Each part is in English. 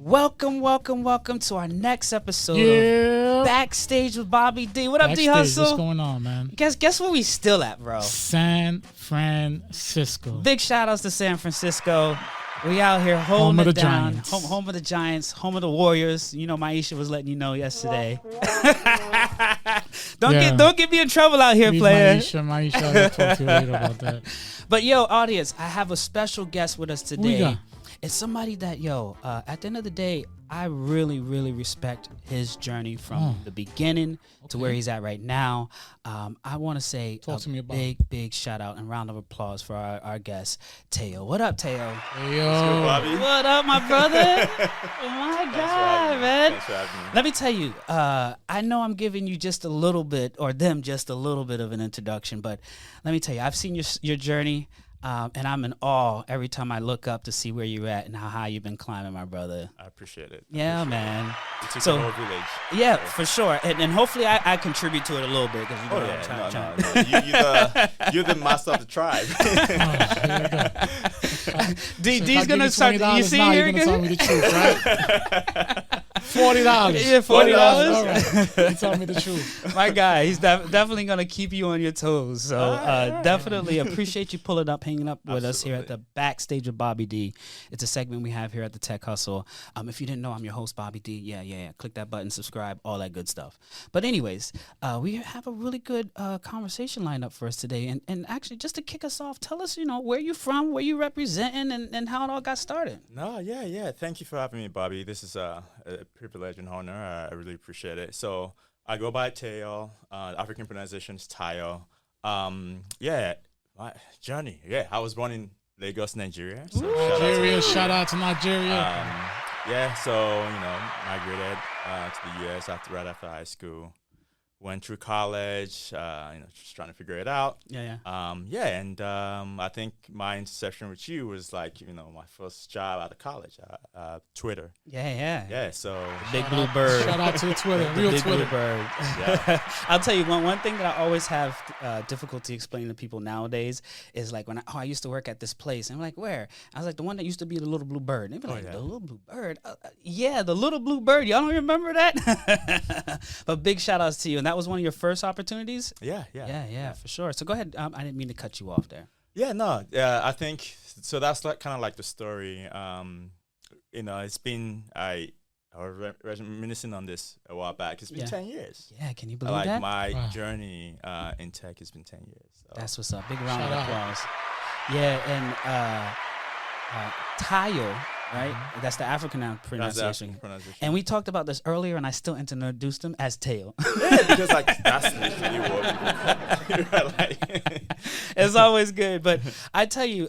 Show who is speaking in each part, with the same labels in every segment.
Speaker 1: Welcome to our next episode of Backstage with BobbyD. What up,
Speaker 2: Backstage,
Speaker 1: D Hustle?
Speaker 2: what's going on, man?
Speaker 1: Guess where we still at, bro?
Speaker 2: San Francisco.
Speaker 1: Big shout outs to San Francisco. We out here
Speaker 2: Home of the
Speaker 1: down.
Speaker 2: Giants.
Speaker 1: Home of the Giants, home of the Warriors. You know, Maisha was letting you know yesterday. Don't get me in trouble out here, player.
Speaker 2: Maisha, I'll talk to you later about that.
Speaker 1: But yo, audience, I have a special guest with us today.
Speaker 2: We got?
Speaker 1: It's somebody that, at the end of the day, I really, really respect his journey from the beginning to where he's at right now. I want to say big shout out and round of applause for our guest, Tayo. What up, Tayo?
Speaker 2: Hey, yo.
Speaker 3: Bobby.
Speaker 1: What up, my brother? Oh, my God, man.
Speaker 3: Thanks for having me.
Speaker 1: Let me tell you, I know I'm giving you just a little bit, or them just a little bit of an introduction, but let me tell you, I've seen your journey. And I'm in awe every time I look up to see where you're at and how high you've been climbing, my brother.
Speaker 3: I appreciate it.
Speaker 1: Yeah, man.
Speaker 3: It took
Speaker 1: So-
Speaker 3: the whole village.
Speaker 1: Yeah, for sure. And hopefully I contribute to it a little bit. Cause you know,
Speaker 3: You're the master of the tribe.
Speaker 1: D's going to start. You see here?
Speaker 2: You're going to tell me the truth, right? $40.
Speaker 1: Yeah, $40.
Speaker 2: All right. You tell me the truth.
Speaker 1: My guy, he's definitely going to keep you on your toes. So definitely appreciate you pulling up, hanging up with us here at the Backstage of BobbyD. It's a segment we have here at the Tech Hustle. If you didn't know, I'm your host, BobbyD. Yeah. Click that button, subscribe, all that good stuff. But anyways, we have a really good conversation lined up for us today. And actually, just to kick us off, tell us, where you from, where you representing, and how it all got started.
Speaker 3: No, yeah. Thank you for having me, Bobby. This is a privilege and honor. I really appreciate it. So I go by Tayo. African pronunciation is Tayo. My journey. Yeah, I was born in Lagos, Nigeria. So
Speaker 2: Shout out to Nigeria.
Speaker 3: So migrated to the U.S. right after high school. Went through college, just trying to figure it out.
Speaker 1: Yeah.
Speaker 3: I think my intersection with you was like, my first job out of college, Twitter.
Speaker 1: Yeah.
Speaker 3: Yeah, so
Speaker 1: Big Blue Bird.
Speaker 2: Shout out to the Twitter.
Speaker 1: The
Speaker 2: Real
Speaker 1: Big
Speaker 2: Twitter.
Speaker 1: Blue Bird.
Speaker 3: Yeah.
Speaker 1: I'll tell you one thing that I always have difficulty explaining to people nowadays is like when I used to work at this place. And I'm like, where? I was like, the one that used to be the Little Blue Bird. And they'd be like, the Little Blue Bird? Yeah, the Little Blue Bird. Y'all don't remember that? But big shout outs to you. And that was one of your first opportunities? Yeah, for sure. So go ahead. I didn't mean to cut you off there.
Speaker 3: I think so. That's kind of like the story. It's been I was reminiscing on this a while back. It's been 10 years.
Speaker 1: Yeah, can you believe that?
Speaker 3: My journey in tech has been 10 years. So.
Speaker 1: That's what's up. Big round of applause. Yeah, and Tayo, right? Mm-hmm. That's the African pronunciation. And we talked about this earlier, and I still introduced him as Tayo.
Speaker 3: Yeah, because that's literally what people call me.
Speaker 1: It's always good. But I tell you,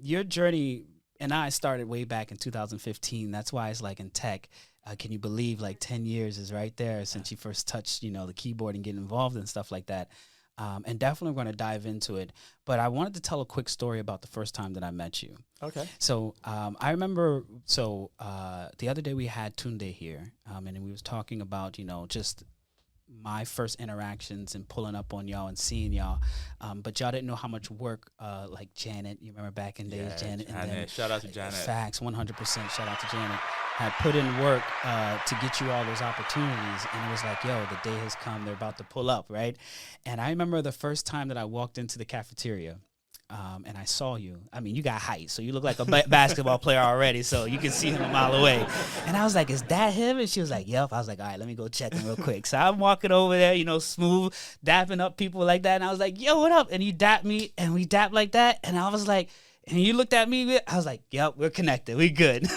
Speaker 1: your journey and I started way back in 2015. That's why it's like in tech. Can you believe 10 years is right there since you first touched, the keyboard and get involved and stuff like that. And definitely going to dive into it. But I wanted to tell a quick story about the first time that I met you.
Speaker 3: Okay.
Speaker 1: So I remember, the other day we had Tunde here, and we was talking about, just my first interactions and pulling up on y'all and seeing y'all. But y'all didn't know how much work, like Janet, you remember back in days, Janet. And then,
Speaker 3: shout out to Janet.
Speaker 1: Facts, 100% shout out to Janet. Had put in work to get you all those opportunities, and it was like, yo, the day has come, they're about to pull up, right? And I remember the first time that I walked into the cafeteria, and I saw you. I mean, you got height, so you look like a basketball player already, so you can see him a mile away. And I was like, is that him? And she was like, yep. I was like, all right, let me go check him real quick. So I'm walking over there, smooth, dapping up people like that, and I was like, yo, what up? And you dapped me, and we dapped like that, and I was like, and you looked at me, I was like, yep, we're connected. We good.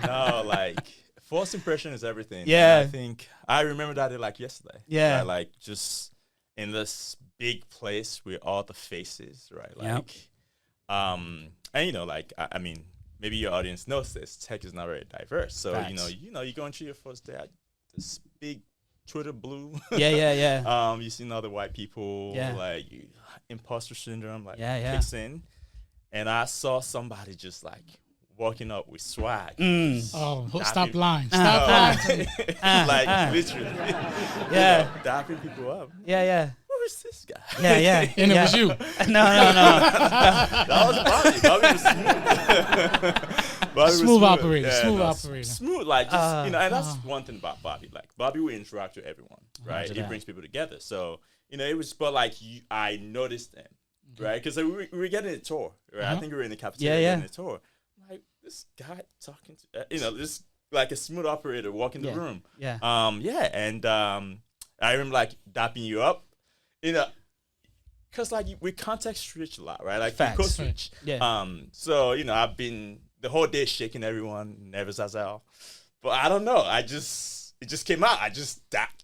Speaker 3: No, first impression is everything.
Speaker 1: Yeah.
Speaker 3: And I think I remember that like yesterday.
Speaker 1: Yeah.
Speaker 3: Right? Just in this big place with all the faces, right? And I mean, maybe your audience knows this. Tech is not very diverse. So,
Speaker 1: Facts.
Speaker 3: you're going through your first day at this big Twitter blue.
Speaker 1: Yeah.
Speaker 3: You see other white people, imposter syndrome, kicks in. And I saw somebody just walking up with swag.
Speaker 2: Stop lying. Stop lying.
Speaker 3: Literally.
Speaker 1: Yeah.
Speaker 3: Dapping people up.
Speaker 1: Yeah.
Speaker 3: is this guy?
Speaker 1: Yeah.
Speaker 2: And it was you.
Speaker 1: No.
Speaker 3: That was Bobby. Bobby was smooth. Bobby
Speaker 2: Smooth
Speaker 3: was
Speaker 2: operator, smooth operator.
Speaker 3: Smooth, like, just, and that's one thing about Bobby. Like, Bobby will interact with everyone, right? He brings people together. So, it was, but like, I noticed them, right? Because we were getting a tour, right? I think we were in the cafeteria getting a tour. Like, this guy talking to, this, like, a smooth operator walking the room.
Speaker 1: Yeah.
Speaker 3: And I remember, like, dapping you up, because, like, we context switch a lot, right? Like,
Speaker 1: Facts.
Speaker 3: code switch.
Speaker 1: Yeah.
Speaker 3: So, I've been the whole day shaking everyone, nervous as hell. But I don't know. It just came out.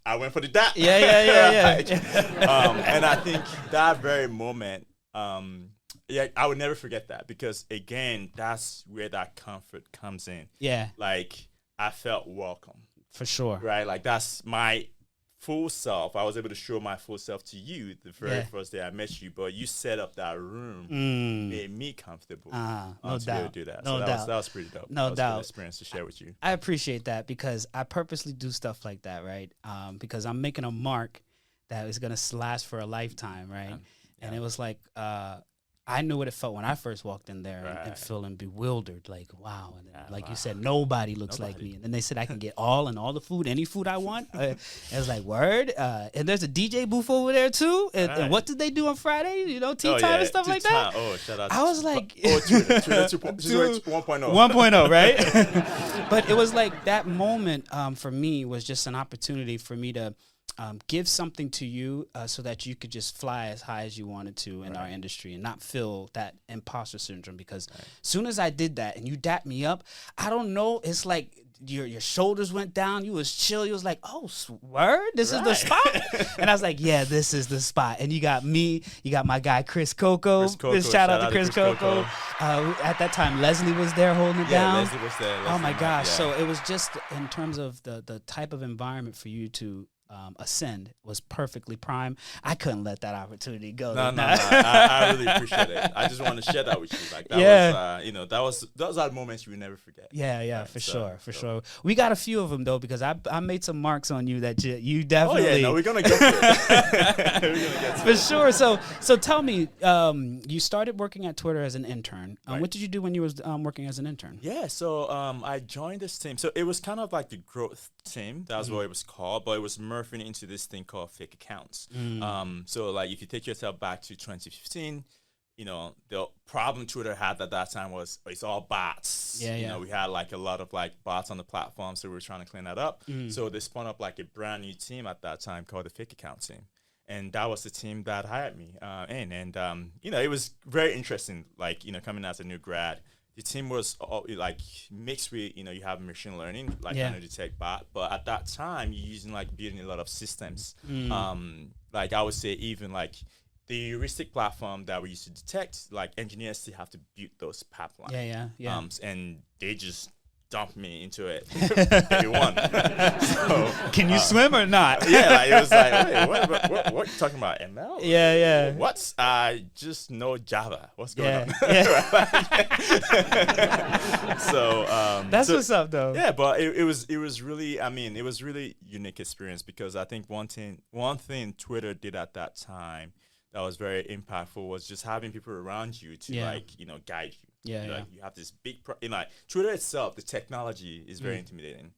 Speaker 3: I went for the dap.
Speaker 1: Yeah.
Speaker 3: And I think that very moment, I would never forget that, because, again, that's where that comfort comes in.
Speaker 1: Yeah.
Speaker 3: Like, I felt welcome.
Speaker 1: For sure.
Speaker 3: Right? Like, that's my full self. I was able to show my full self to you the very first day I met you, but you set up that room, made me comfortable
Speaker 1: no
Speaker 3: to be able
Speaker 1: doubt.
Speaker 3: to do that.
Speaker 1: No
Speaker 3: So
Speaker 1: doubt.
Speaker 3: that was pretty dope.
Speaker 1: No
Speaker 3: that was
Speaker 1: doubt.
Speaker 3: a good experience to share with you.
Speaker 1: I appreciate that, because I purposely do stuff like that, right? Because I'm making a mark that is going to last for a lifetime, right? And it was like, I knew what it felt when I first walked in there and feeling bewildered, like, wow. And then, like you said, nobody looks like me. And then they said I can get all the food, any food I want. I was like, word. And there's a DJ booth over there too. And what did they do on Friday? Tea time and stuff like that.
Speaker 3: Oh, shout out.
Speaker 1: I was like,
Speaker 3: Twitter 1.0.
Speaker 1: 1.0, right? But it was like that moment for me was just an opportunity for me to give something to you so that you could just fly as high as you wanted to in our industry and not feel that imposter syndrome. Because as soon as I did that and you dapped me up, I don't know, it's like your shoulders went down. You was chill. You was like, oh, word? This is the spot? And I was like, yeah, this is the spot. And you got me. You got my guy, Chris Coco. Shout out to Chris Coco. At that time, Leslie was there holding it down.
Speaker 3: Leslie was there.
Speaker 1: Oh, my gosh. Yeah. So it was just in terms of the type of environment for you to ascend was perfectly prime. I couldn't let that opportunity go.
Speaker 3: No. I really appreciate it. I just want to share that with you. Like, that was those are moments you will never forget.
Speaker 1: Yeah, for sure. We got a few of them though, because I made some marks on you that you definitely.
Speaker 3: Oh yeah, no, we're gonna get to it. We're gonna get to
Speaker 1: for sure. So tell me, you started working at Twitter as an intern. What did you do when you was working as an intern?
Speaker 3: Yeah, so I joined this team. So it was kind of like the growth team. That's what it was called, but it was morphing into this thing called fake accounts. So like if you take yourself back to 2015, the problem Twitter had at that time was it's all bots. We had like a lot of like bots on the platform, so we were trying to clean that up. So they spun up like a brand new team at that time called the fake account team. And that was the team that hired me in. And, it was very interesting, like, coming as a new grad. The team was all, like mixed with, you have machine learning, like kind of detect bot. But at that time, you're using like building a lot of systems. Like I would say even like the heuristic platform that we used to detect, like engineers still have to build those pipelines.
Speaker 1: Yeah.
Speaker 3: And they just dumped me into it. Day one. So,
Speaker 1: can you swim or not?
Speaker 3: Like, it was like, wait, what are you talking about? ML?
Speaker 1: Yeah.
Speaker 3: What's I just know Java. What's going on? So
Speaker 1: that's what's up though.
Speaker 3: Yeah, but it was really, it was really unique experience, because I think one thing Twitter did at that time that was very impactful was just having people around you to guide you. You have this big, Twitter itself, the technology is very intimidating.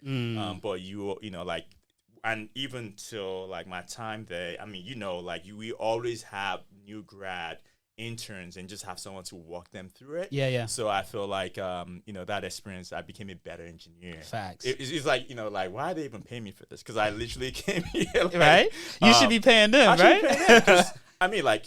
Speaker 3: But and even till like my time there, we always have new grad interns and just have someone to walk them through it. So I feel like, that experience, I became a better engineer.
Speaker 1: Facts.
Speaker 3: It's like, why are they even paying me for this? Because I literally came here. Like,
Speaker 1: right? You should be paying them, right?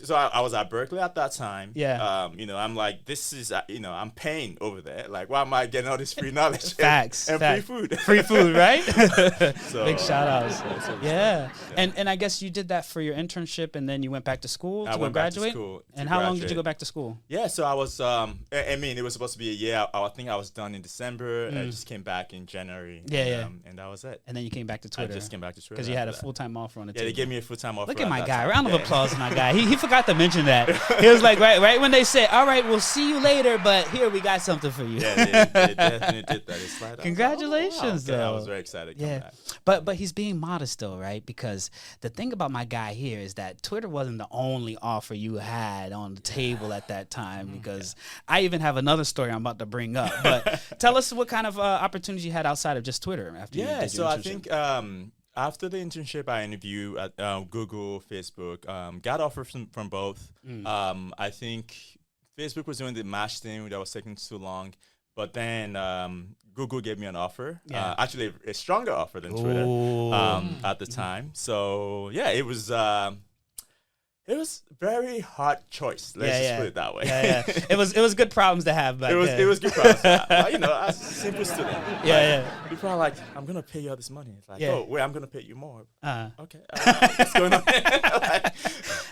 Speaker 3: So I was at Berkeley at that time.
Speaker 1: Yeah.
Speaker 3: I'm like, this is, I'm paying over there. Like, why am I getting all this free knowledge?
Speaker 1: Facts.
Speaker 3: And free food.
Speaker 1: Free food, right?
Speaker 3: So,
Speaker 1: big shout outs. Yeah. And I guess you did that for your internship, and then you went back to school to graduate?
Speaker 3: Back to school.
Speaker 1: And how long did you go back to school?
Speaker 3: Yeah, so I was, it was supposed to be a year. I think I was done in December. I just came back in January. And that was it.
Speaker 1: And then you came back to Twitter.
Speaker 3: I just came back to Twitter.
Speaker 1: Because you had a full-time offer on the table.
Speaker 3: Yeah, they gave me a full-time offer.
Speaker 1: Look at my guy. Round of applause for my guy. guy. He forgot to mention that. He was like, right when they said, all right, we'll see you later, but here, we got something for you.
Speaker 3: Yeah, they definitely did that. It's like,
Speaker 1: Congratulations,
Speaker 3: I
Speaker 1: though.
Speaker 3: was very excited to come back.
Speaker 1: But he's being modest, though, right? Because the thing about my guy here is that Twitter wasn't the only offer you had on the table at that time, because I even have another story I'm about to bring up. But tell us what kind of opportunities you had outside of just Twitter after you did your
Speaker 3: so I
Speaker 1: internship.
Speaker 3: think after the internship, I interviewed at Google, Facebook, got offers from both. I think Facebook was doing the match thing that was taking too long, but then Google gave me an offer, actually a stronger offer than Twitter at the time. So yeah, it was very hard choice. Let's just put it that way.
Speaker 1: It was good problems to have back then.
Speaker 3: It was good problems to have. You know, as a simple student. People are like, I'm gonna pay you all this money. It's like, oh wait, I'm gonna pay you more. Okay, what's going on?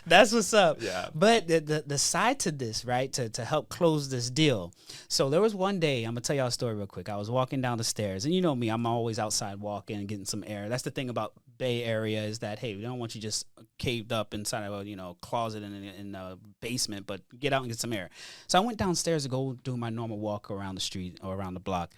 Speaker 1: That's what's up.
Speaker 3: Yeah.
Speaker 1: But the side to this, right, to help close this deal. So there was one day, I'm gonna tell y'all a story real quick. I was walking down the stairs, and you know me, I'm always outside walking and getting some air. That's the thing about Bay Area, is that, hey, we don't want you just caved up inside of a closet in the basement, but get out and get some air. So I went downstairs to go do my normal walk around the street or around the block,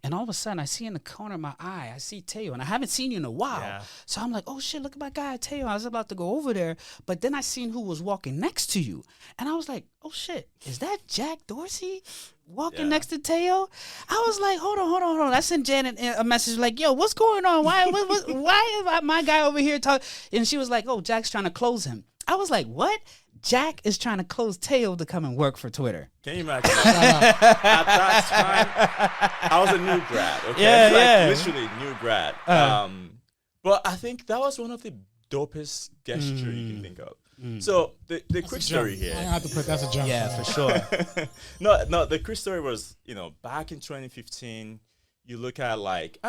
Speaker 1: and all of a sudden I see in the corner of my eye, I see Tayo, and I haven't seen you in a while. So I'm like, oh shit, look at my guy Tayo. I was about to go over there, but then I seen who was walking next to you, and I was like, oh shit, is that Jack Dorsey walking next to Tayo? I was like, hold on. I sent Janet a message like, yo, what's going on? Why is my guy over here talking? And she was like, oh, Jack's trying to close him. I was like, what? Jack is trying to close Tayo to come and work for Twitter.
Speaker 3: Can you imagine? At that time, I was a new grad. Okay, literally new grad. But I think that was one of the dopest gestures you can think of. So the quick story here.
Speaker 2: I have to put that's a jump.
Speaker 1: Yeah, for sure.
Speaker 3: No, the quick story was, back in 2015, you look at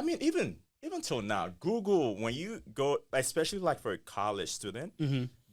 Speaker 3: even till now, Google, when you go, especially like for a college student,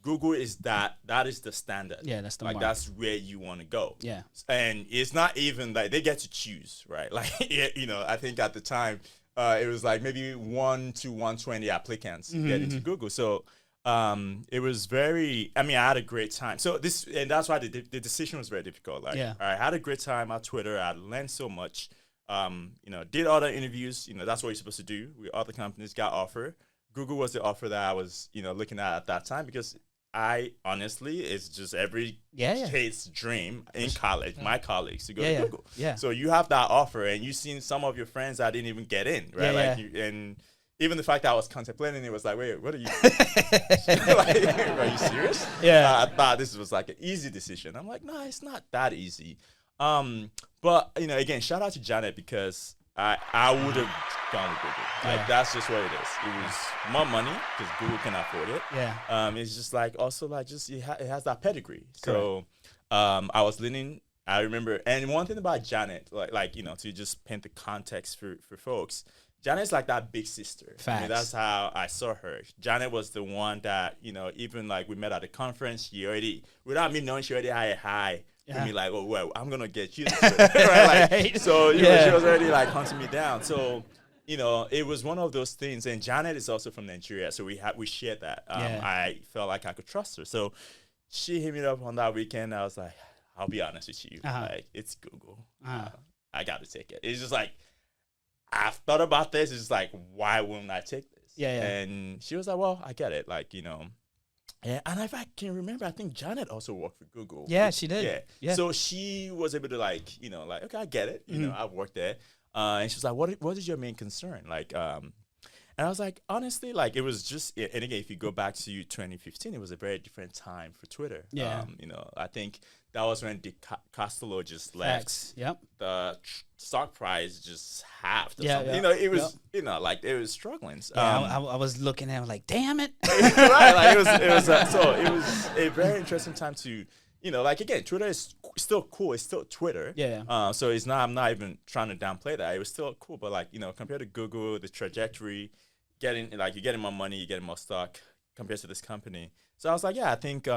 Speaker 3: Google is that is the standard.
Speaker 1: Yeah, that's the
Speaker 3: mark. That's where you want to go.
Speaker 1: Yeah.
Speaker 3: And it's not even like they get to choose, right? Like, I think at the time, it was like maybe 1 to 120 applicants get into Google. So it was very, I had a great time. So that's why the decision was very difficult. Like, I had a great time at Twitter. I learned so much. Did other interviews. That's what you're supposed to do with other companies. Got offer. Google was the offer that I was, looking at that time, because it's just every kid's dream in college, my colleagues, to go to Google. Yeah. So you have that offer, and you've seen some of your friends that didn't even get in, right? And even the fact that I was contemplating it was like, wait, what are you? Are you serious? Yeah. I thought this was like an easy decision. I'm like, no, it's not that easy. But again, shout out to Janet, because I would have gone with Google. Like, that's just what it is. It was more money because Google can afford it. Yeah. It's just like, also like, just it has that pedigree. So I was leaning. I remember, and one thing about Janet, like to just paint the context for folks, Janet's like that big sister.
Speaker 1: Facts.
Speaker 3: That's how I saw her. Janet was the one that, even like we met at a conference, she already, without me knowing, she already had a high. Yeah. Me like, oh well, I'm gonna get you, right? So she was already like hunting me down. So it was one of those things. And Janet is also from Nigeria, so we shared that. I felt like I could trust her. So she hit me up on that weekend. I was like, I'll be honest with you, like, it's Google. I got to take it. It's just like, I've thought about this. It's just like, why wouldn't I take this? Yeah. And she was like, well, I get it, like Yeah, and if I can remember, I think Janet also worked for Google.
Speaker 1: Yeah, she did. Yeah.
Speaker 3: So she was able to like, okay, I get it. I've worked there. And she was like, what is your main concern? Like, and I was like, honestly, like, it was just, and again, if you go back to 2015, it was a very different time for Twitter. Yeah. I think that was when Dick Costello just left.
Speaker 1: Facts. Yep.
Speaker 3: The stock price just halved or something. It was, like, it was struggling.
Speaker 1: I was looking at it like, damn it.
Speaker 3: Right. Like, it was so it was a very interesting time to, like, again, Twitter is still cool. It's still Twitter. Yeah. So it's not, I'm not even trying to downplay that. It was still cool. But like, compared to Google, the trajectory, you're getting more money, you're getting more stock compared to this company. So I was like, yeah, I think,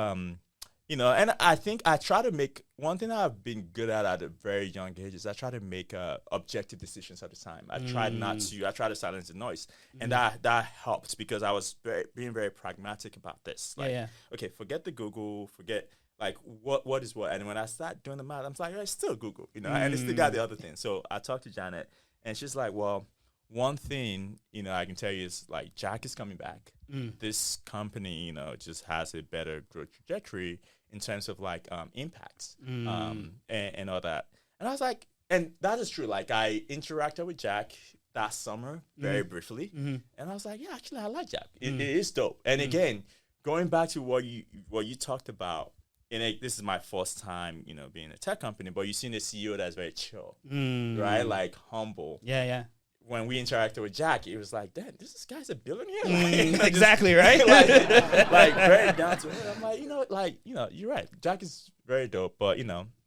Speaker 3: and I think I try to make one thing that I've been good at a very young age is I try to make objective decisions at the time. I try to silence the noise, and that helped because I was being very pragmatic about this. Like, okay, forget the Google, forget like what is what, and when I start doing the math, I'm like, it's still Google, and it's still got the other thing. So I talked to Janet, and she's like, well, one thing, I can tell you is like Jack is coming back. This company, just has a better growth trajectory in terms of like impacts and all that. And I was like, and that is true. Like I interacted with Jack that summer very briefly, and I was like, yeah, actually I like Jack. It is dope. And again, going back to what you talked about, and this is my first time, being in a tech company, but you've seen a CEO that's very chill, right? Like humble.
Speaker 1: Yeah.
Speaker 3: When we interacted with Jack, it was like, damn, this guy's a billionaire. Like,
Speaker 1: exactly, right?
Speaker 3: like very down to earth. I'm like, you're right. Jack is very dope, but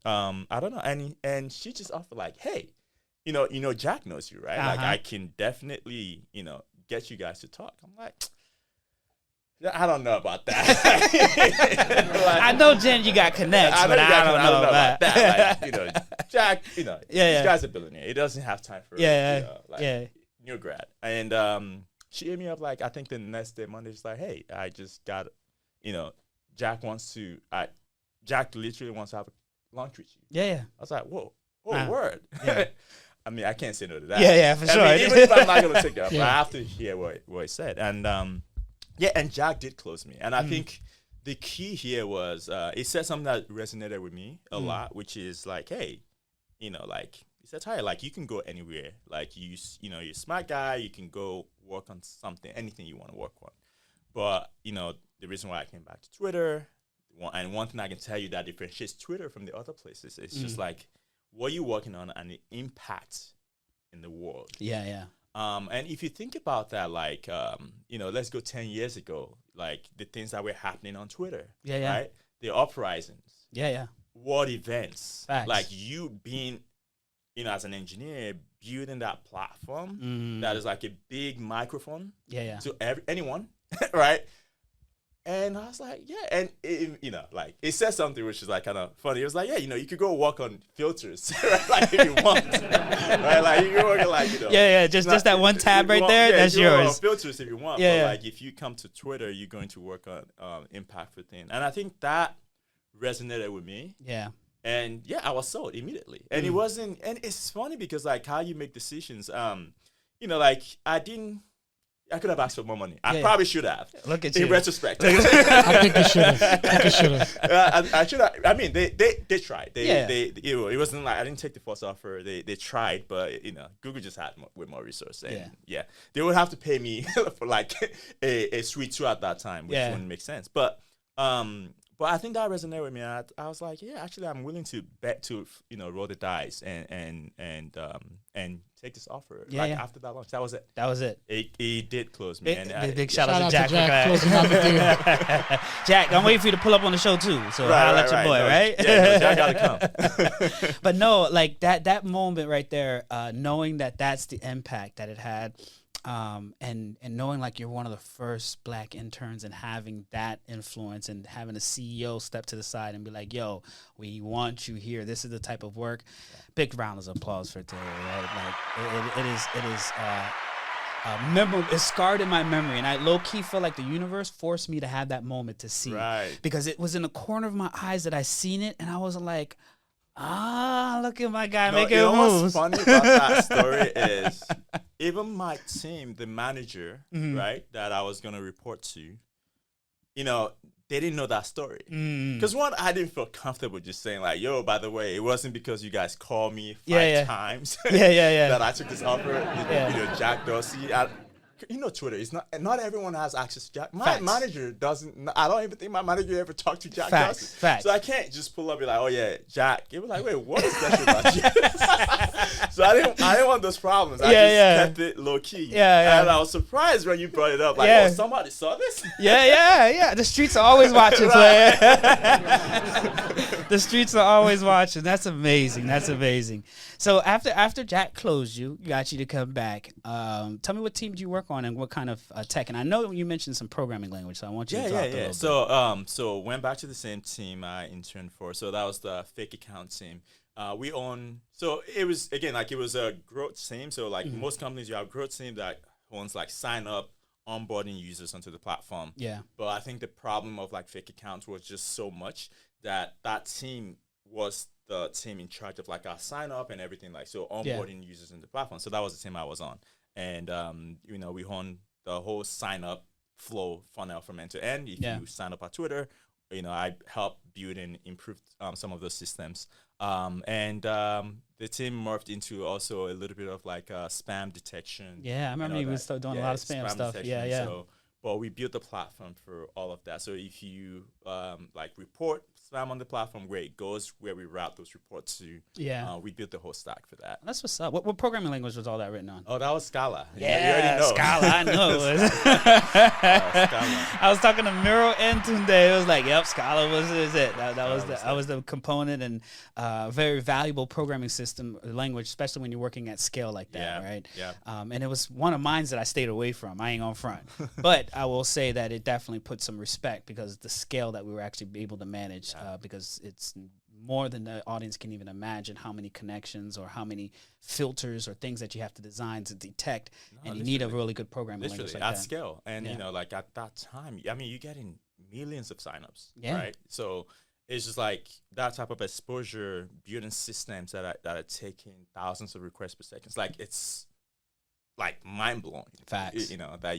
Speaker 3: I don't know. And she just offered like, hey, Jack knows you, right? Like I can definitely, get you guys to talk. I'm like, I don't know about that.
Speaker 1: Like, I know, Jen, you got connects, but I don't know about
Speaker 3: that. Like, Jack, this guy's a billionaire. He doesn't have time for new grad. And she hit me up like I think the next day, Monday, she's like, hey, I just got, Jack literally wants to have a lunch with you.
Speaker 1: Yeah.
Speaker 3: I was like, whoa, word.
Speaker 1: Yeah.
Speaker 3: I mean, I can't say no to that.
Speaker 1: Yeah, for sure.
Speaker 3: Mean, even if I'm not gonna take it up, I have to hear what he said. And and Jack did close me. And I think the key here was it said something that resonated with me a lot, which is like, hey, like he said, Tayo, like you can go anywhere. Like you're a smart guy, you can go work on something, anything you want to work on. But the reason why I came back to Twitter, and one thing I can tell you that differentiates Twitter from the other places is just like what you're working on and the impact in the world.
Speaker 1: Yeah.
Speaker 3: And if you think about that, like, let's go 10 years ago, like the things that were happening on Twitter, right? The uprisings, world events,
Speaker 1: Facts.
Speaker 3: like you being, as an engineer, building that platform that is like a big microphone to anyone, right? And I was like, and like it says something which is like kind of funny. It was like, you could go work on filters, right? Like if you want, right? Like you can work on like,
Speaker 1: just that one tab right there, that's
Speaker 3: you can work
Speaker 1: yours.
Speaker 3: on filters if you want, but like if you come to Twitter, you're going to work on impactful thing, and I think that resonated with me.
Speaker 1: Yeah.
Speaker 3: And I was sold immediately, and it wasn't, and it's funny because like how you make decisions, like I could have asked for more money. I probably should have.
Speaker 1: Look at you.
Speaker 3: In retrospect.
Speaker 2: I think you should have.
Speaker 3: I should have. I mean, they tried. It wasn't like I didn't take the first offer. They tried, but Google just had way more resources. And they would have to pay me for like a sweet tooth at that time, which wouldn't make sense. But I think that resonated with me. I was like, actually, I'm willing to bet to roll the dice and take this offer. After that launch, that was it. It did close me.
Speaker 1: Big shout out to Jack.
Speaker 2: Closing out the deal.
Speaker 1: Jack, I'm waiting for you to pull up on the show too. So holla at your boy, right?
Speaker 3: Yeah, Jack gotta come.
Speaker 1: But no, like that moment right there, knowing that's the impact that it had. And knowing like you're one of the first black interns and having that influence and having a CEO step to the side and be like, yo, we want you here. This is the type of work. Big round of applause for Tayo, right? Like it is memorable. It's scarred in my memory. And I low key feel like the universe forced me to have that moment to see it. Because it was in the corner of my eyes that I seen it. And I was like, look at my guy making moves.
Speaker 3: What's funny about that story is even my team, the manager, right, that I was going to report to, they didn't know that story. Because one, I didn't feel comfortable just saying like, yo, by the way, it wasn't because you guys called me 5 times that I took this offer. Jack Dorsey. Twitter. It's not everyone has access to Jack. My manager doesn't. I don't even think my manager ever talked to Jack.
Speaker 1: Facts.
Speaker 3: So I can't just pull up and be like, oh yeah, Jack. It was like, wait, what is special about you? So I didn't want those problems. I just kept it low key. And I was surprised when you brought it up. Like, oh, somebody saw this.
Speaker 1: Yeah. The streets are always watching, player. The streets are always watching. That's amazing. That's amazing. So after Jack closed you, got you to come back. Tell me what team did you work on and what kind of tech? And I know you mentioned some programming language, so I want you to drop a little bit.
Speaker 3: So went back to the same team I interned for. So that was the fake account team. We own. So it was again like it was a growth team. So like most companies, you have growth team that owns like sign up, onboarding users onto the platform.
Speaker 1: Yeah.
Speaker 3: But I think the problem of like fake accounts was just so much that team was the team in charge of like our sign up and everything, like so onboarding users in the platform. So that was the team I was on. And we own the whole sign up flow funnel from end to end. If you sign up on Twitter, I helped build and improve some of those systems. The team morphed into also a little bit of like spam detection.
Speaker 1: Yeah, I remember you was doing a lot of spam stuff.
Speaker 3: Detection.
Speaker 1: Yeah.
Speaker 3: So, but we built the platform for all of that. So if you like report spam on the platform, where it goes, where we route those reports to, we built the whole stack for that.
Speaker 1: That's what's up. What programming language was all that written on?
Speaker 3: Oh, that was Scala.
Speaker 1: Yeah,
Speaker 3: you already know.
Speaker 1: Scala. I know.
Speaker 3: Scala.
Speaker 1: I was talking to Miro and Tunde. It was like, yep, Scala was it. That was the component and very valuable programming system language, especially when you're working at scale like that, right?
Speaker 3: Yeah.
Speaker 1: And it was one of mine that I stayed away from. I ain't gonna front, but I will say that it definitely put some respect because the scale that we were actually able to manage, because it's more than the audience can even imagine how many connections or how many filters or things that you have to design to detect, and you need a really good programming language like
Speaker 3: at
Speaker 1: that.
Speaker 3: scale. And like at that time, I mean, you're getting millions of signups,
Speaker 1: Yeah.
Speaker 3: right? So it's just like that type of exposure, building systems that are taking thousands of requests per second. It's like it's like mind blowing.
Speaker 1: Facts.
Speaker 3: That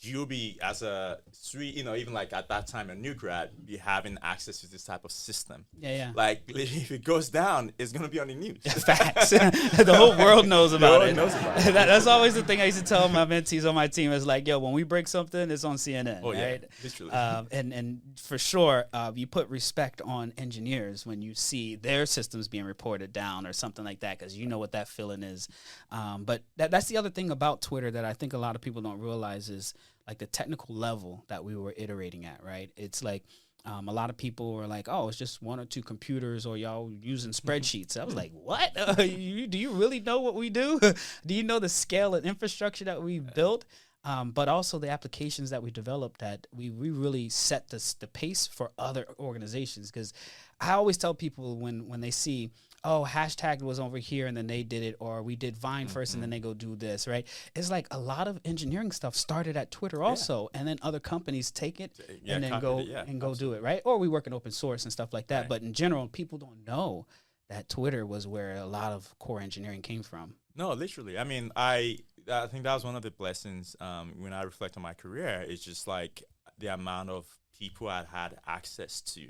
Speaker 3: you'll be as a even like at that time a new grad be having access to this type of system.
Speaker 1: Yeah.
Speaker 3: Like if it goes down, it's gonna be on the news.
Speaker 1: Facts. The whole world knows about it.
Speaker 3: Knows about it.
Speaker 1: That's always the thing I used to tell my mentees on my team is like, yo, when we break something, it's on CNN.
Speaker 3: Oh yeah,
Speaker 1: right?
Speaker 3: literally.
Speaker 1: And for sure, you put respect on engineers when you see their systems being reported down or something like that, because you know what that feeling is. But that's the other thing about Twitter that I think a lot of people don't realize is like the technical level that we were iterating at, right? It's like a lot of people were like, oh, it's just one or two computers or y'all using spreadsheets. I was like, what? Do you really know what we do? Do you know the scale and infrastructure that we built? But also the applications that we developed that we really set the pace for other organizations. Because I always tell people when they see, oh, hashtag was over here and then they did it, or we did Vine first and then they go do this, right? It's like a lot of engineering stuff started at Twitter also, and then other companies take it and then go do it, right? Or we work in open source and stuff like that. Right. But in general, people don't know that Twitter was where a lot of core engineering came from.
Speaker 3: No, literally. I mean, I think that was one of the blessings when I reflect on my career. It's just like the amount of people I had access to.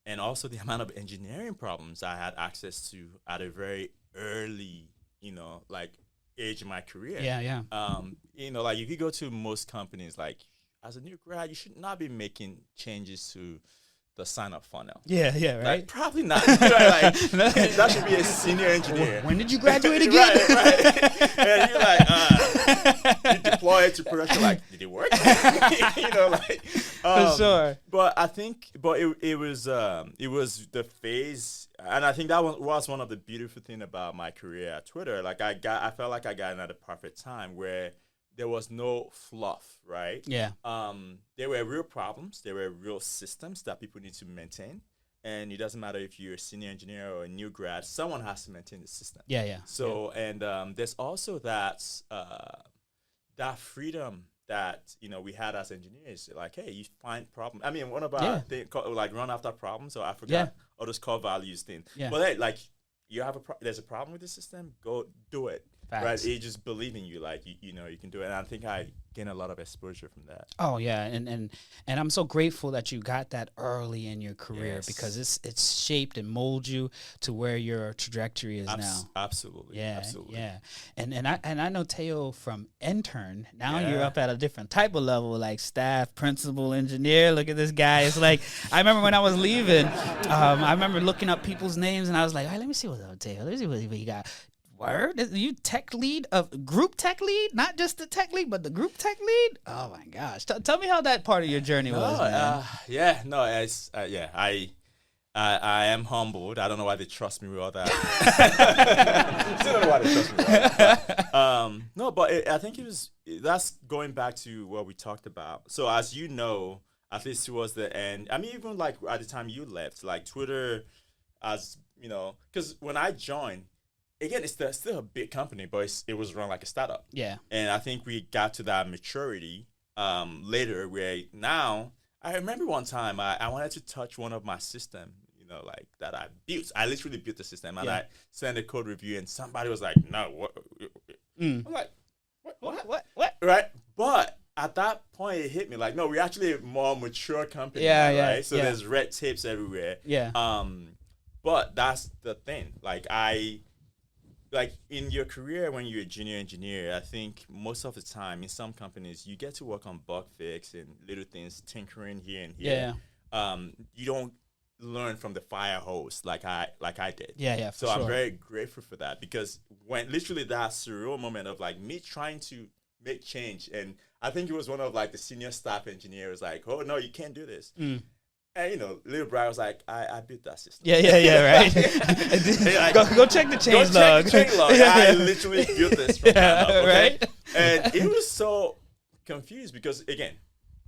Speaker 3: And also the amount of engineering problems I had access to at a very early, like age in my career.
Speaker 1: Yeah.
Speaker 3: Like if you go to most companies, like as a new grad, you should not be making changes to the sign-up funnel.
Speaker 1: Yeah, right.
Speaker 3: Like, probably not. Like, that should be a senior engineer.
Speaker 1: When did you graduate again?
Speaker 3: right. And you're like, you deploy it to production. Like, did it work?
Speaker 1: For sure.
Speaker 3: But I think, it was the phase, and I think that was one of the beautiful thing about my career at Twitter. Like, I felt like I got in at a perfect time where there was no fluff, right?
Speaker 1: Yeah.
Speaker 3: There were real problems. There were real systems that people need to maintain. And it doesn't matter if you're a senior engineer or a new grad, someone has to maintain the system.
Speaker 1: Yeah.
Speaker 3: So, and there's also that freedom that, we had as engineers. Like, hey, you find problem. I mean, one of our things called, like, run after problems. So I forgot all those core values thing. Yeah. But hey, like, you have there's a problem with the system, go do it.
Speaker 1: Facts.
Speaker 3: Right, it just believe in you, like you can do it, and I think I gain a lot of exposure from that.
Speaker 1: Oh yeah, and I'm so grateful that you got that early in your career because it's shaped and molded you to where your trajectory is now.
Speaker 3: Absolutely, absolutely.
Speaker 1: Yeah, and I know Tayo from intern. Now you're up at a different type of level, like staff, principal, engineer. Look at this guy. It's like I remember when I was leaving, I remember looking up people's names, and I was like, all right, let me see what's up, Tayo. Let me see what you got. Word? You tech lead of group tech lead? Not just the tech lead, but the group tech lead? Oh my gosh. Tell me how that part of your journey was, man.
Speaker 3: I am humbled. I don't know why they trust me with all that. Still don't know why they trust me with all that. No, but I think that's going back to what we talked about. So as you know, at least towards the end, I mean, even like at the time you left, like Twitter, as you know, because when I joined, again, it's still a big company, but it was run like a startup.
Speaker 1: Yeah.
Speaker 3: And I think we got to that maturity later where now, I remember one time I wanted to touch one of my system, like that I built. I literally built the system and I sent a code review and somebody was like, no, what? I'm like, what? Right? But at that point, it hit me like, no, we're actually a more mature company, right? So there's red tapes everywhere.
Speaker 1: Yeah.
Speaker 3: But that's the thing. Like in your career when you're a junior engineer, I think most of the time in some companies, you get to work on bug fix and little things, tinkering here and here. Yeah. You don't learn from the fire hose like I did.
Speaker 1: Yeah.
Speaker 3: So I'm very grateful for that because when literally that surreal moment of like me trying to make change, and I think it was one of like the senior staff engineers like, oh no, you can't do this. And little Brian was like, I built that system.
Speaker 1: Yeah, right. go check the change log.
Speaker 3: I literally built this from ground up, okay? Right? And it was so confused because again,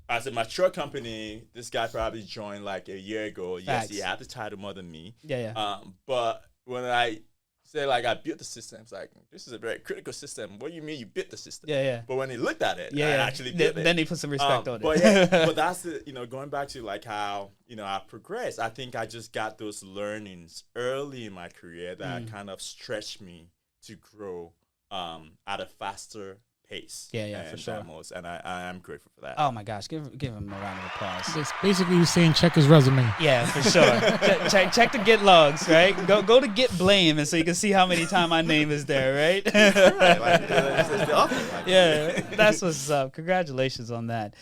Speaker 3: as a mature company, this guy probably joined like a year ago. Yes, he had the title more than me.
Speaker 1: Yeah.
Speaker 3: But when I say like I built the system, it's like this is a very critical system. What do you mean you built the system?
Speaker 1: Yeah.
Speaker 3: But when he looked at it, I actually built it.
Speaker 1: Then he put some respect on it.
Speaker 3: But that's the going back to like how I progressed. I think I just got those learnings early in my career that kind of stretched me to grow at a faster pace.
Speaker 1: Yeah, for sure.
Speaker 3: And I am grateful for that.
Speaker 1: Oh my gosh, give him a round of applause.
Speaker 2: Basically, you're saying check his resume.
Speaker 1: Yeah, for sure. check the Git logs, right? Go to Git blame, and so you can see how many times my name is there, right? Yeah, that's what's up. Congratulations on that.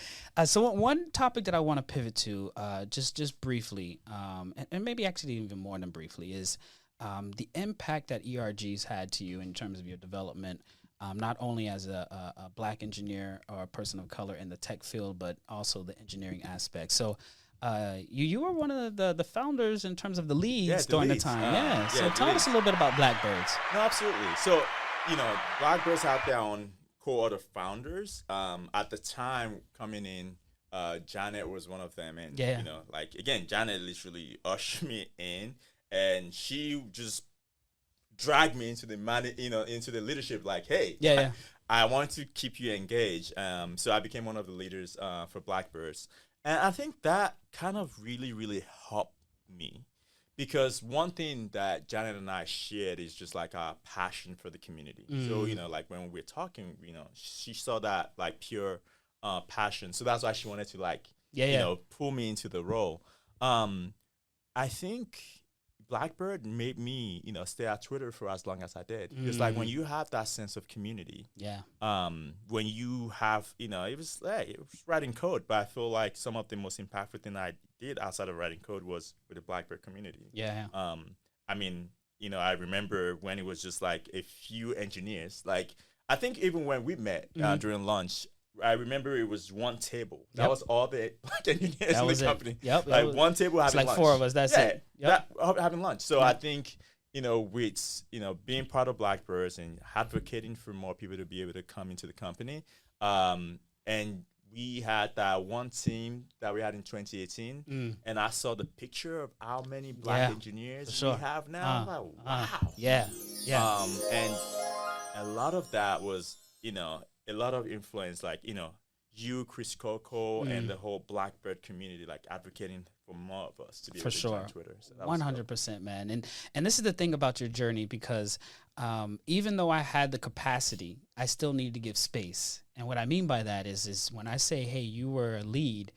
Speaker 1: So one topic that I want to pivot to, just briefly, and maybe actually even more than briefly, is the impact that ERG's had to you in terms of your development. Not only as a black engineer or a person of color in the tech field, but also the engineering aspect. So you were one of the founders in terms of the leads during the time. So tell us a little bit about Blackbirds.
Speaker 3: No, absolutely. So, Blackbirds out there on co-author founders. At the time coming in, Janet was one of them. And, again, Janet literally ushered me in and she just drag me into the into the leadership. Like, hey, I want to keep you engaged. So I became one of the leaders for Blackbirds, and I think that kind of really, really helped me because one thing that Janet and I shared is just like our passion for the community. So like when we're talking, she saw that like pure passion. So that's why she wanted to like pull me into the role. I think Blackbird made me, stay at Twitter for as long as I did. Because like when you have that sense of community, when you have, it was writing code, but I feel like some of the most impactful thing I did outside of writing code was with the Blackbird community. I mean, I remember when it was just like a few engineers. Like I think even when we met during lunch, I remember it was one table. That was all the black engineers in the company. Like one table having
Speaker 1: lunch. Like 4 of us. That's it.
Speaker 3: Having lunch. So I think, with, being part of Blackbirds and advocating for more people to be able to come into the company. And we had that one team that we had in 2018. And I saw the picture of how many black engineers we have now. I'm like, wow. And a lot of that was, a lot of influence, like, you, Chris Coco, and the whole Blackbird community, like advocating for more of us to be able to join Twitter. So
Speaker 1: 100%, man. And this is the thing about your journey, because even though I had the capacity, I still needed to give space. And what I mean by that is when I say, hey, you were a lead,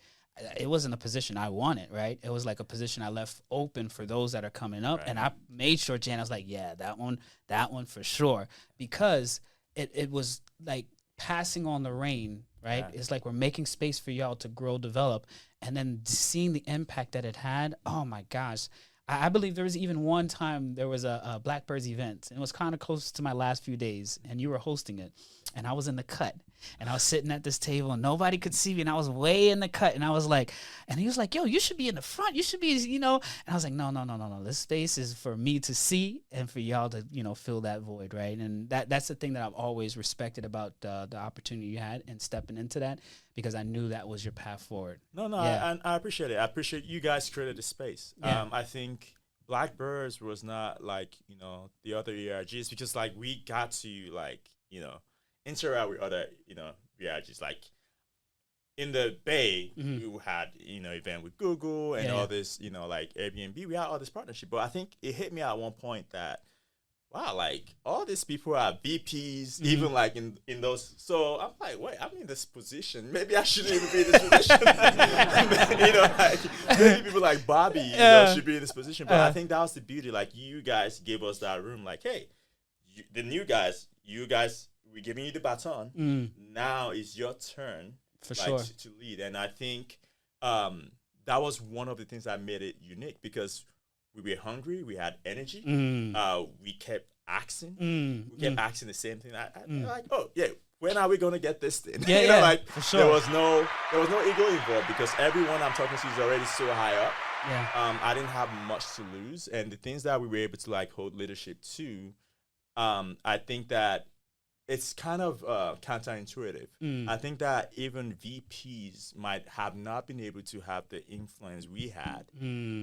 Speaker 1: it wasn't a position I wanted, right? It was like a position I left open for those that are coming up. Right. And I made sure Jan, I was like, yeah, that one for sure. Because it was like passing on the reign, right? It's like we're making space for y'all to grow, develop, and then seeing the impact that it had. Oh my gosh. I believe there was even one time there was a Blackbirds event, and it was kind of close to my last few days, and you were hosting it. and I was in the cut. And I was sitting at this table and nobody could see me and I was way in the cut and I was like, and he was like, yo, you should be in the front. You should be, And I was like, no. This space is for me to see and for y'all to, fill that void, right? And that's the thing that I've always respected about the opportunity you had and stepping into that because I knew that was your path forward.
Speaker 3: No,
Speaker 1: Yeah.
Speaker 3: I appreciate it. I appreciate you guys created the space.
Speaker 1: Yeah.
Speaker 3: I think Blackbirds was not like, the other ERGs because like we got to like, interact with other, ERGs. Like in the Bay, we had, event with Google and all this, like Airbnb, we had all this partnership. But I think it hit me at one point that, wow, like all these people are VPs, even like in those. So I'm like, wait, I'm in this position. Maybe I shouldn't even be in this position. Like maybe people like Bobby should be in this position. But I think that was the beauty. Like you guys gave us that room. Like, hey, the new guys, we're giving you the baton. Now it's your turn
Speaker 1: For sure.
Speaker 3: to lead. And I think that was one of the things that made it unique because we were hungry. We had energy. We kept asking. We kept asking the same thing. Like, oh, yeah, when are we going to get this thing?
Speaker 1: Yeah,
Speaker 3: like
Speaker 1: for sure.
Speaker 3: there was no ego involved because everyone I'm talking to is already so high up.
Speaker 1: Yeah.
Speaker 3: I didn't have much to lose. And the things that we were able to like hold leadership to, I think that it's kind of counterintuitive. I think that even VPs might have not been able to have the influence we had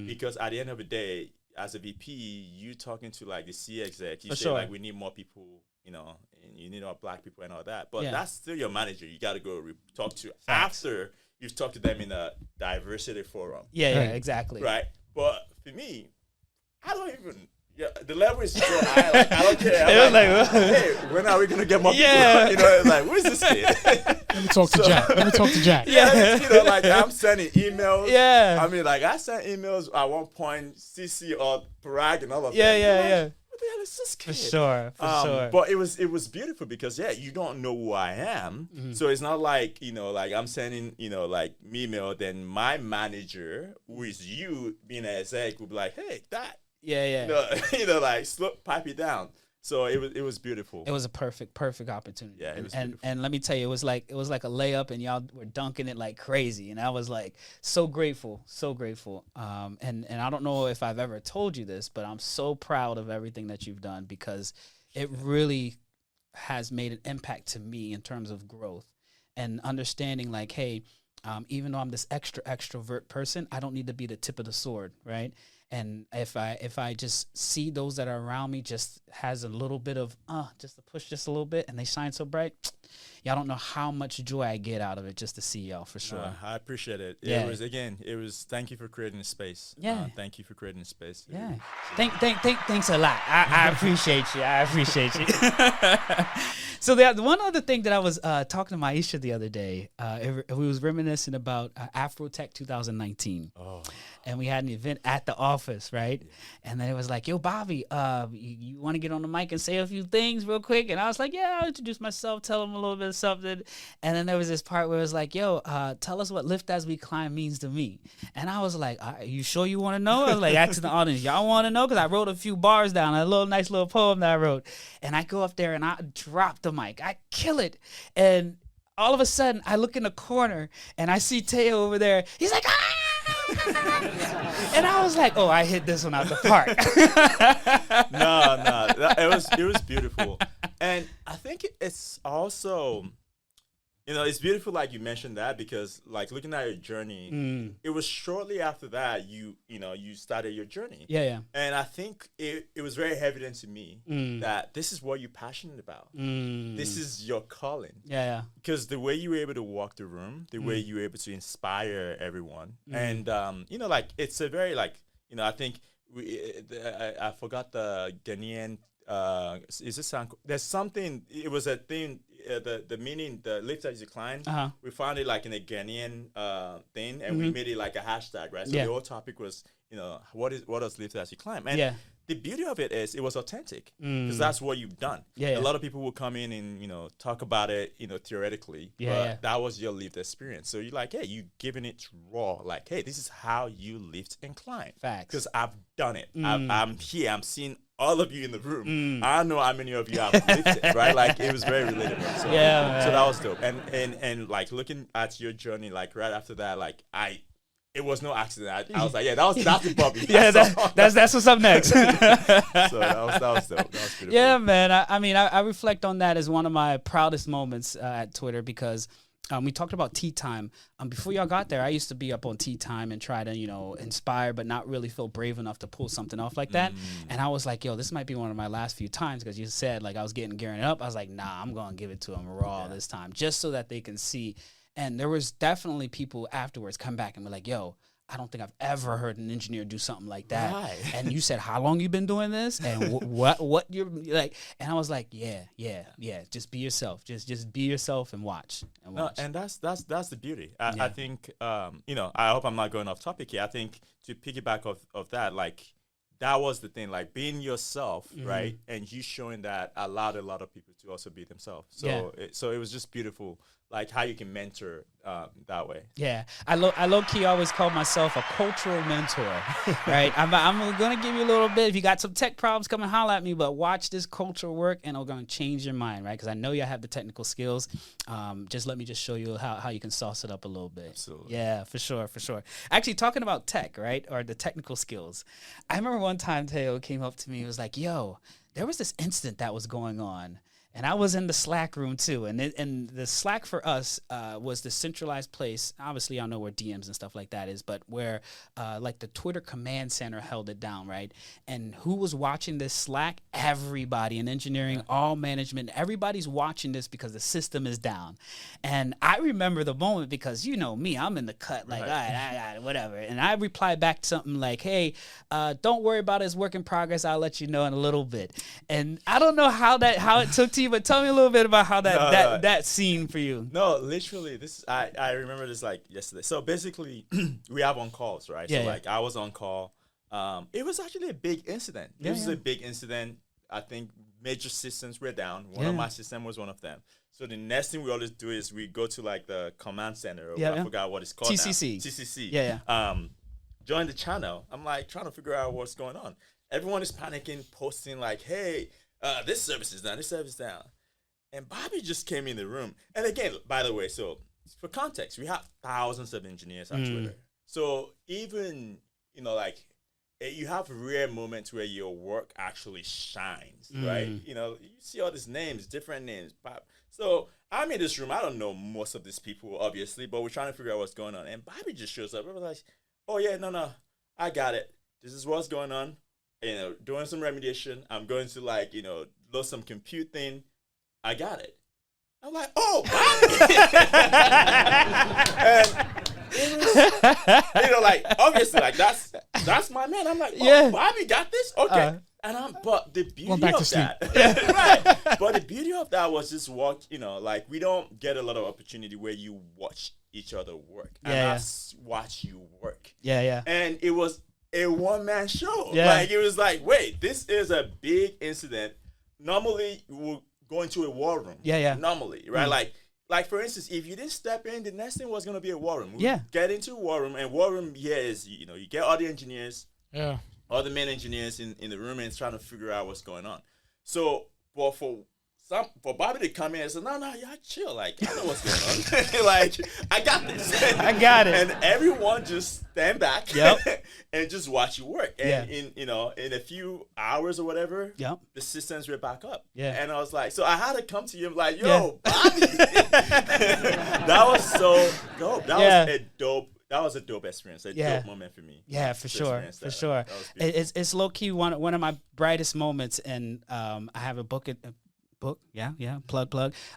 Speaker 3: because at the end of the day, as a VP, you talking to like the C exec, you say like we need more people, and you need more black people and all that. But that's still your manager. You got to go talk to after you've talked to them in a diversity forum.
Speaker 1: Yeah, exactly.
Speaker 3: Right. But for me, I don't even. Yeah, the level is so high. Like, I don't care. I'm like, hey, when are we gonna get more people? It's like, who is this kid?
Speaker 2: Let me talk to Jack.
Speaker 3: Yeah, like I'm sending emails.
Speaker 1: Yeah.
Speaker 3: I mean, like I sent emails at one point, CC or Parag and all of that.
Speaker 1: Yeah.
Speaker 3: What the hell is this kid?
Speaker 1: For sure.
Speaker 3: But it was beautiful because you don't know who I am, so it's not like like I'm sending like me email. Then my manager, who is you being an exec, will be like, hey, that.
Speaker 1: Yeah.
Speaker 3: Like pipe it down. So it was beautiful.
Speaker 1: It was a perfect opportunity.
Speaker 3: Yeah, it was
Speaker 1: and let me tell you, it was like a layup, and y'all were dunking it like crazy, and I was like so grateful. And I don't know if I've ever told you this, but I'm so proud of everything that you've done because it really has made an impact to me in terms of growth and understanding. Like, hey, even though I'm this extrovert person, I don't need to be the tip of the sword, right? And if I just see those that are around me just has a little bit of just to push just a little bit and they shine so bright, y'all don't know how much joy I get out of it just to see y'all for sure.
Speaker 3: I appreciate it.
Speaker 1: Yeah.
Speaker 3: It was thank you for creating a space.
Speaker 1: Yeah.
Speaker 3: Thank you for creating a space.
Speaker 1: Yeah. Thanks a lot. I appreciate you. So the one other thing that I was talking to Maisha the other day, we was reminiscing about Afrotech 2019.
Speaker 3: Oh.
Speaker 1: And we had an event at the office, right? And then it was like, yo, Bobby, you want to get on the mic and say a few things real quick? And I was like, yeah, I'll introduce myself, tell them a little bit of something. And then there was this part where it was like, yo, tell us what Lift As We Climb means to me. And I was like, are you sure you want to know? I was like, asking the audience, y'all want to know? Because I wrote a few bars down, a nice little poem that I wrote. And I go up there and I drop the mic. I kill it. And all of a sudden, I look in the corner and I see Tayo over there. He's like, ah! And I was like, oh, I hit this one out the park.
Speaker 3: No, it was beautiful. And I think it's also, it's beautiful like you mentioned that because like looking at your journey, it was shortly after that you started your journey.
Speaker 1: Yeah.
Speaker 3: And I think it was very evident to me that this is what you're passionate about. This is your calling.
Speaker 1: Yeah.
Speaker 3: Because the way you were able to walk the room, the way you were able to inspire everyone, and like it's a very like I think I forgot the Ghanaian. Is this sound? There's something. It was a thing. The meaning, the lift as you climb. We found it like in a Ghanaian thing, and we made it like a hashtag, right? So the whole topic was, what does lift as you climb? And the beauty of it is it was authentic because that's what you've done.
Speaker 1: Yeah,
Speaker 3: A lot of people will come in and, talk about it, theoretically, but that was your lived experience. So you're like, hey, you giving it raw, like, hey, this is how you lift and climb.
Speaker 1: Facts.
Speaker 3: Because I've done it. I'm here. I'm seeing all of you in the room. I know how many of you have lifted, right? Like, it was very relatable. So, so that was dope. And like looking at your journey, like right after that, like it was no accident. I was like, yeah, that's the Bobby.
Speaker 1: That's what's up next.
Speaker 3: So that was dope. That was beautiful.
Speaker 1: Yeah, man. I reflect on that as one of my proudest moments at Twitter because we talked about tea time. Before y'all got there, I used to be up on tea time and try to, inspire, but not really feel brave enough to pull something off like that. And I was like, yo, this might be one of my last few times because you said, like, I was gearing up. I was like, nah, I'm going to give it to them raw this time just so that they can see. And there was definitely people afterwards come back and be like, yo, I don't think I've ever heard an engineer do something like that. Right. And you said, how long you been doing this? And what you're like? And I was like, yeah. Just be yourself. Just be yourself and watch.
Speaker 3: No, and that's the beauty. I think, I hope I'm not going off topic here. I think to piggyback of that, like, that was the thing, like being yourself, right? And you showing that allowed a lot of people to also be themselves. So, it was just beautiful. Like how you can mentor that way. Yeah,
Speaker 1: I low key always call myself a cultural mentor, right? I'm gonna give you a little bit. If you got some tech problems, come and holler at me. But watch this cultural work, and I'm gonna change your mind, right? Because I know you have the technical skills. Just let me show you how you can sauce it up a little bit.
Speaker 3: Absolutely.
Speaker 1: Yeah, for sure. Actually, talking about tech, right, or the technical skills. I remember one time Tayo came up to me and was like, "Yo, there was this incident that was going on." And I was in the Slack room too, and the Slack for us was the centralized place. Obviously, y'all know where DMs and stuff like that is, but where like the Twitter command center held it down, right? And who was watching this Slack? Everybody in engineering, all management, everybody's watching this because the system is down. And I remember the moment because you know me, I'm in the cut, like, all right, I got it, whatever. And I replied back to something like, hey, don't worry about it, it's work in progress. I'll let you know in a little bit. And I don't know how it took to you, but tell me a little bit about how that scene for you.
Speaker 3: No, literally, I remember this like yesterday. So basically, we have on calls, right? So like I was on call. It was actually a big incident. It was a big incident. I think major systems were down. One of my systems was one of them. So the next thing we always do is we go to like the command center. I forgot what it's called.
Speaker 1: TCC.
Speaker 3: Now. TCC. Join the channel. I'm like trying to figure out what's going on. Everyone is panicking, posting like, hey, this service is down, this service is down. And Bobby just came in the room. And again, by the way, so for context, we have thousands of engineers on Twitter. So even, like, you have rare moments where your work actually shines, right? You see all these names, different names. So I'm in this room. I don't know most of these people, obviously, but we're trying to figure out what's going on. And Bobby just shows up. I was like, oh, yeah, no, I got it. This is what's going on. Doing some remediation. I'm going to load some compute thing. I got it. I'm like, oh, Bobby. And it was, like obviously, like that's my man. I'm like, oh, Bobby got this. Okay. But the beauty of that, right? But the beauty of that was just like we don't get a lot of opportunity where you watch each other work, and that's watch you work. And it was a one-man show. Like it was like, wait, this is a big incident. Normally, we'll go into a war room. Normally, right? Like for instance, if you didn't step in, the next thing was gonna be a war room. Get into a war room, and war room here is you get all the engineers, all the main engineers in the room, and it's trying to figure out what's going on. So, but for Bobby to come in and say, no, y'all chill. Like, I know what's going on. Like, I got this.
Speaker 1: I got it.
Speaker 3: And everyone just stand back and just watch you work. And in a few hours or whatever, the systems were back up. And I was like, so I had to come to you and like, yo, Bobby. That was so dope. That was a dope experience. A dope moment for me.
Speaker 1: Yeah, for sure. It's low key one of my brightest moments. And I have a book. Plug.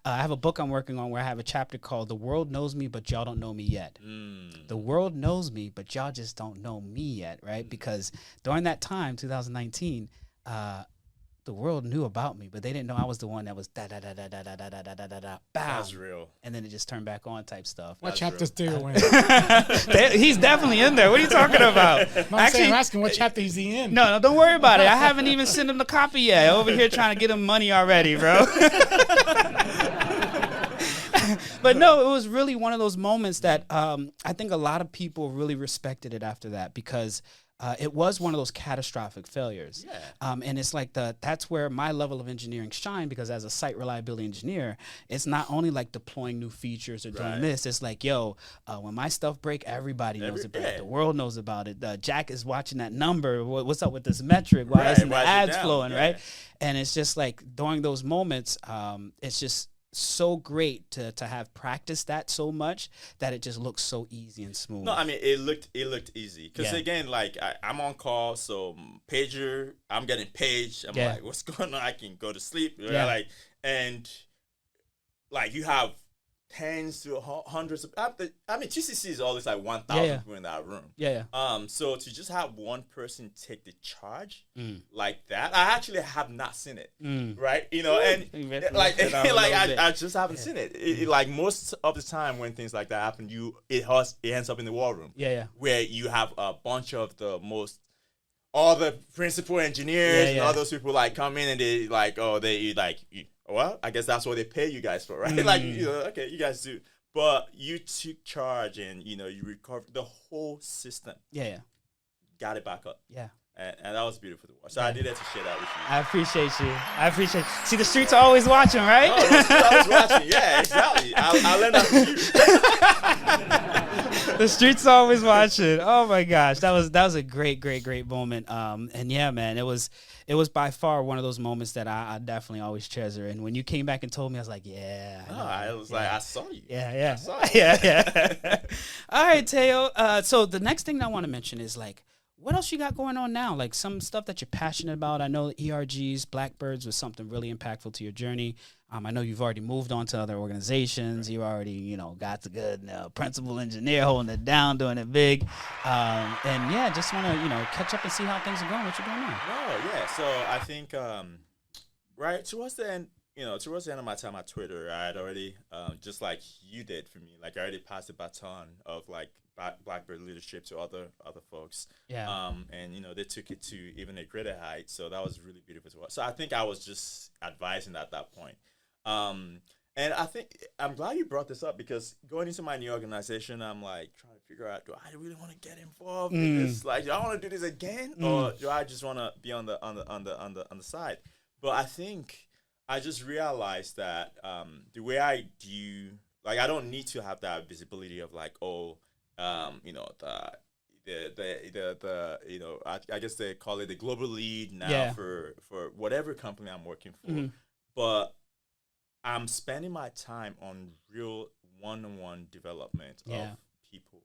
Speaker 1: I have a book I'm working on where I have a chapter called "The World Knows Me, but Y'all Don't Know Me Yet." The world knows me, but y'all just don't know me yet, right? Because during that time, 2019, the world knew about me, but they didn't know I was the one that was da da da da da da da da da da da da.
Speaker 3: That's real.
Speaker 1: And then it just turned back on type stuff.
Speaker 2: What chapter's Tayo in?
Speaker 1: He's definitely in there. What are you talking about?
Speaker 2: No, I'm asking what chapter is he in?
Speaker 1: No, don't worry about it. I haven't even sent him the copy yet. Over here trying to get him money already, bro. But no, it was really one of those moments that I think a lot of people really respected it after that, because it was one of those catastrophic failures.
Speaker 3: Yeah.
Speaker 1: And it's like that's where my level of engineering shine, because as a site reliability engineer, it's not only like deploying new features or doing this. It's like, yo, when my stuff break, everybody knows about it. The world knows about it. Jack is watching that number. What's up with this metric? Why isn't the ads flowing, right? And it's just like during those moments, it's just so great to have practiced that so much that it just looks so easy and smooth.
Speaker 3: No, I mean it looked easy because again, like I'm on call, so pager, I'm getting paged. I'm like, what's going on? I can go to sleep. Right? Like, and like you have tens to hundreds of. I mean, TCC is always like 1,000 people in that room. So to just have one person take the charge like that, I actually have not seen it. Right? You know, and like I just haven't seen it. Like most of the time when things like that happen, it ends up in the war room. Where you have a bunch of all the principal engineers and all those people like come in and they like, well, I guess that's what they pay you guys for, right? Like, okay, you guys do. But you took charge and, you recovered the whole system. Got it back up. And that was beautiful to watch. So I did that to share that with you.
Speaker 1: I appreciate you. See, the streets are always watching, right?
Speaker 3: Oh, the streets are always watching. Yeah, exactly. I learned that from you.
Speaker 1: The streets are always watching. Oh my gosh, that was a great moment. And yeah, man, it was by far one of those moments that I definitely always treasure. And when you came back and told me, I was like,
Speaker 3: I was like, I saw you.
Speaker 1: I saw you. All right, Tayo. So the next thing I want to mention is like, what else you got going on now? Like some stuff that you're passionate about. I know ERGs, Blackbirds was something really impactful to your journey. I know you've already moved on to other organizations. You already, got the good principal engineer holding it down, doing it big. And yeah, just want to, catch up and see how things are going. What you're doing now?
Speaker 3: Oh, yeah. So I think, right, towards the end of my time at Twitter, I had already, just like you did for me, like I already passed the baton of like Blackbird leadership to other folks. And they took it to even a greater height. So that was really beautiful to watch. So I think I was just advising at that point. And I think I'm glad you brought this up because going into my new organization, I'm like trying to figure out, do I really want to get involved in this? Like, do I want to do this again, or do I just want to be on the side? But I think I just realized that the way I do, like, I don't need to have that visibility of like, I guess they call it the global lead now for whatever company I'm working for, but I'm spending my time on real one-on-one development of people.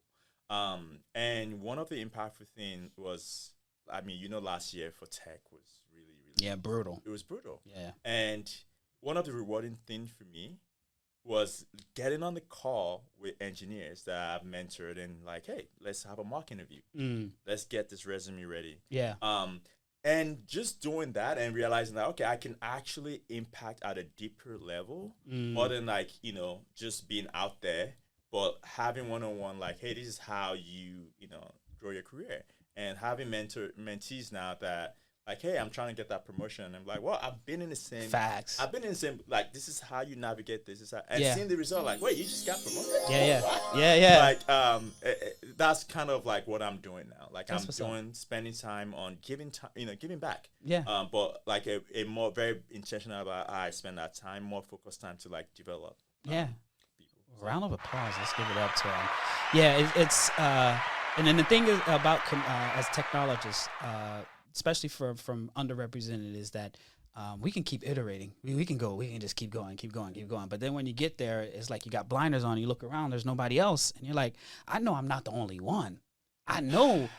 Speaker 3: And one of the impactful things was, last year for tech was really
Speaker 1: brutal.
Speaker 3: It was brutal. And one of the rewarding things for me was getting on the call with engineers that I've mentored and like, hey, let's have a mock interview. Let's get this resume ready. And just doing that and realizing that, okay, I can actually impact at a deeper level more than like, just being out there, but having one-on-one like, hey, this is how you, grow your career. And having mentees now that like, hey, I'm trying to get that promotion. And I'm like, well, I've been in the same.
Speaker 1: Facts.
Speaker 3: I've been in the same, like, this is how you navigate this. Is how, and seeing the result, like, wait, you just got promoted?
Speaker 1: Yeah.
Speaker 3: Like, that's kind of like what I'm doing now. Like,
Speaker 1: That's
Speaker 3: spending time on giving back. But like a more very intentional about how I spend that time, more focused time to like develop. People.
Speaker 1: Round of applause. Let's give it up to him. Yeah, it's and then the thing is about as technologists, especially from underrepresented, is that we can keep iterating. We can just keep going. But then when you get there, it's like you got blinders on. You look around, there's nobody else, and you're like, I know I'm not the only one. I know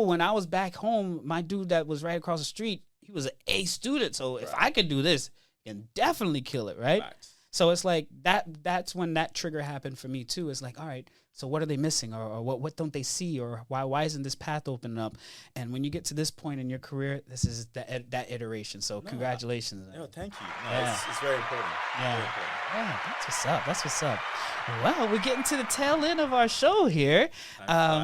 Speaker 1: when I was back home, my dude that was right across the street, he was an A student. So if I could do this, I can definitely kill it, right?
Speaker 3: Facts.
Speaker 1: So it's like that's when that trigger happened for me too. It's like, all right, so what are they missing, or what don't they see, or why isn't this path opening up? And when you get to this point in your career, this is that iteration. So congratulations.
Speaker 3: No, thank you. No, it's very important.
Speaker 1: Yeah.
Speaker 3: Very important.
Speaker 1: Yeah, that's what's up. That's what's up. Well, we're getting to the tail end of our show here.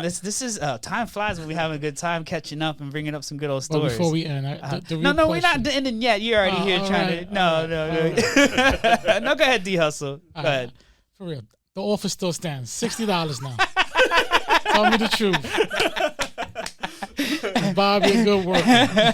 Speaker 1: This is time flies when we having a good time catching up and bringing up some good old stories.
Speaker 2: Well, before we end,
Speaker 1: no, we're not ending yet. You're already here trying to. No. No, go ahead, D Hustle. Go ahead.
Speaker 2: For real, the offer still stands. $60 now. Tell me the truth. Bobby, a good worker.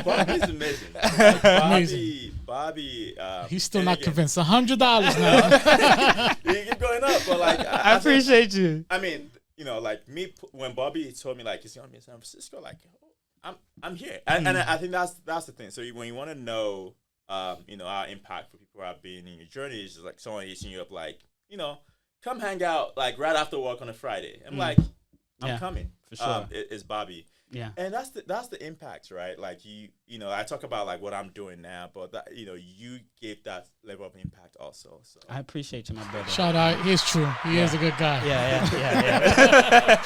Speaker 3: Bobby's amazing.
Speaker 2: Amazing.
Speaker 3: Bobby.
Speaker 2: He's still not convinced. $100 now.
Speaker 3: You keep going up, but like
Speaker 1: I appreciate you.
Speaker 3: I mean, like me when Bobby told me like he's gonna be in San Francisco, like I'm here, and I think that's the thing. So when you want to know, our impact for people who have been in your journey, is just like someone hitting you up, like come hang out like right after work on a Friday. I'm like, I'm coming
Speaker 1: for sure.
Speaker 3: It's Bobby. Yeah, and that's the impact, right? Like I talk about like what I'm doing now, but that you gave that level of impact also. So
Speaker 1: I appreciate you, my brother.
Speaker 2: Shout out, he's true. He is a good guy.
Speaker 1: Yeah.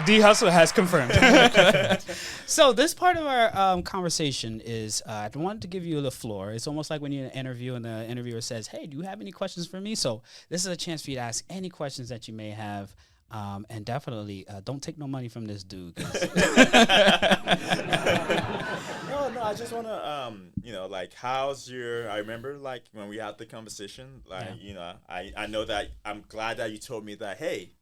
Speaker 1: D Hustle has confirmed. So this part of our conversation is I wanted to give you the floor. It's almost like when you're in an interview and the interviewer says, "Hey, do you have any questions for me?" So this is a chance for you to ask any questions that you may have. And definitely don't take no money from this dude.
Speaker 3: No, I just want to, like, how's your, I remember, like, when we had the conversation, like, I know that I'm glad that you told me that, hey,